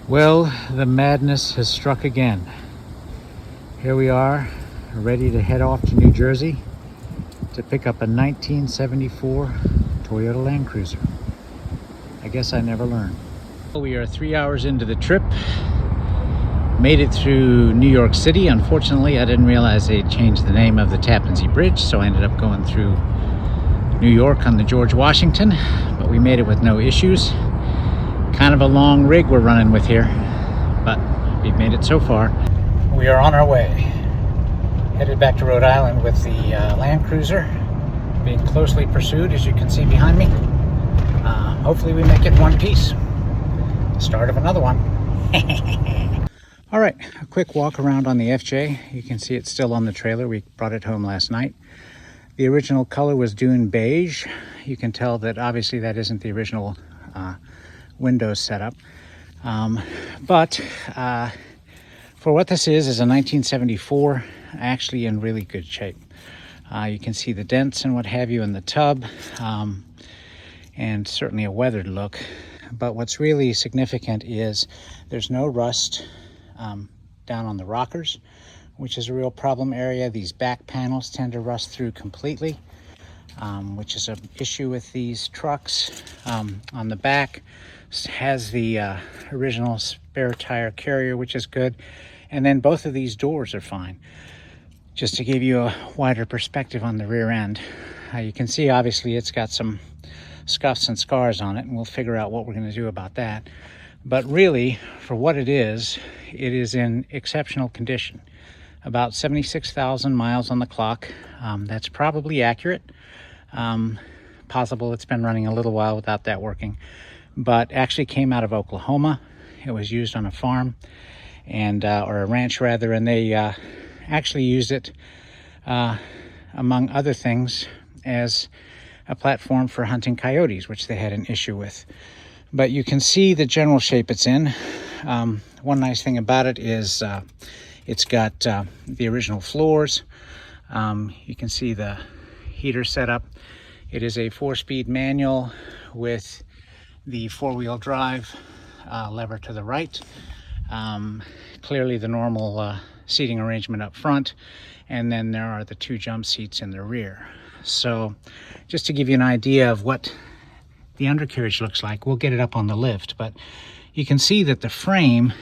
Well, the madness has struck again. Here we are, ready to head off to New Jersey to pick up a 1974 Toyota Landcruiser. I guess I never learned. We are 3 hours into the trip. Made it through New York City. Unfortunately, I didn't realize they changed the name of the Tappan Zee Bridge, so I ended up going through New York on the George Washington, but we made it with no issues. Kind of a long rig we're running with here, but we've made it so far. We are on our way. Headed back to Rhode Island with the Landcruiser, being closely pursued, as you can see behind me. Hopefully we make it in one piece. Start of another one. All right, a quick walk around on the FJ. You can see it's still on the trailer. We brought it home last night. The original color was dune beige. You can tell that obviously that isn't the original Windows setup. But for what this is a 1974, actually in really good shape. You can see the dents and what have you in the tub, and certainly a weathered look. But what's really significant is there's no rust down on the rockers, which is a real problem area. These back panels tend to rust through completely, which is an issue with these trucks. On the back has the original spare tire carrier, which is good. And then both of these doors are fine. Just to give you a wider perspective on the rear end. You can see obviously it's got some scuffs and scars on it, and we'll figure out what we're going to do about that. But really, for what it is in exceptional condition. About 76,000 miles on the clock. That's probably accurate. Possible it's been running a little while without that working. But actually came out of Oklahoma. It was used on a farm, and or a ranch rather, and they actually used it, among other things, as a platform for hunting coyotes, which they had an issue with. But you can see the general shape it's in. One nice thing about it is it's got the original floors. You can see the heater setup. It is a 4-speed manual with the 4-wheel drive lever to the right. Clearly the normal seating arrangement up front, and then there are the 2 jump seats in the rear. So just to give you an idea of what the undercarriage looks like, we'll get it up on the lift, but you can see that the frame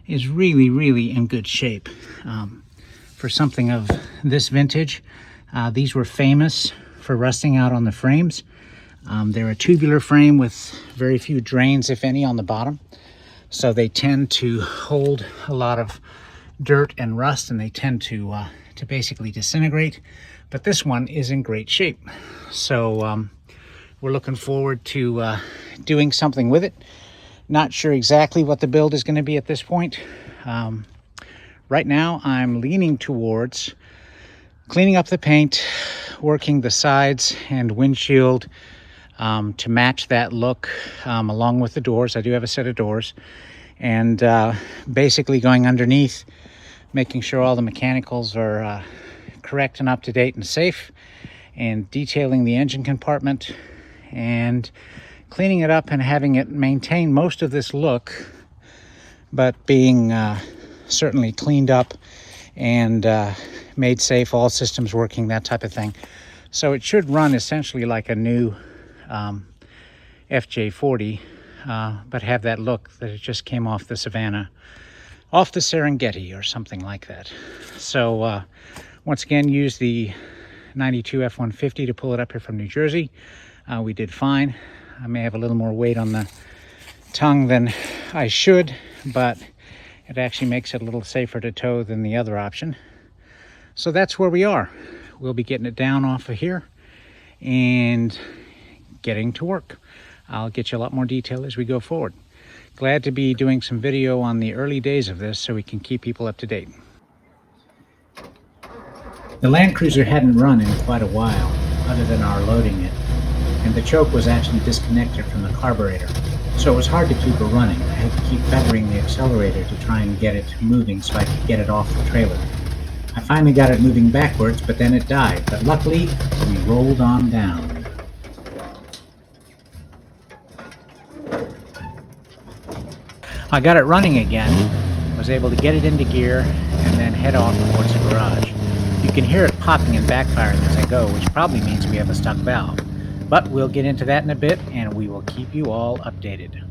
is really in good shape. For something of this vintage, these were famous for rusting out on the frames. They're a tubular frame with very few drains, if any, on the bottom. So they tend to hold a lot of dirt and rust, and they tend to basically disintegrate. But this one is in great shape. So we're looking forward to doing something with it. Not sure exactly what the build is going to be at this point. Right now, I'm leaning towards cleaning up the paint, working the sides and windshield to match that look, along with the doors. I do have a set of doors, and basically going underneath, making sure all the mechanicals are correct and up to date and safe, and detailing the engine compartment and cleaning it up and having it maintain most of this look, but being certainly cleaned up and made safe, all systems working, that type of thing. So it should run essentially like a new FJ40, but have that look that it just came off the Savannah, off the Serengeti or something like that. So once again, use the 92 F150 to pull it up here from New Jersey. We did fine. I may have a little more weight on the tongue than I should, but it actually makes it a little safer to tow than the other option. So that's where we are. We'll be getting it down off of here and getting to work. I'll get you a lot more detail as we go forward. Glad to be doing some video on the early days of this so we can keep people up to date. The Landcruiser hadn't run in quite a while, other than our loading it, and the choke was actually disconnected from the carburetor, so it was hard to keep it running. I had to keep feathering the accelerator to try and get it moving so I could get it off the trailer. I finally got it moving backwards, but then it died, but luckily we rolled on down. I got it running again, was able to get it into gear, and then head off towards the garage. You can hear it popping and backfiring as I go, which probably means we have a stuck valve. But we'll get into that in a bit, and we will keep you all updated.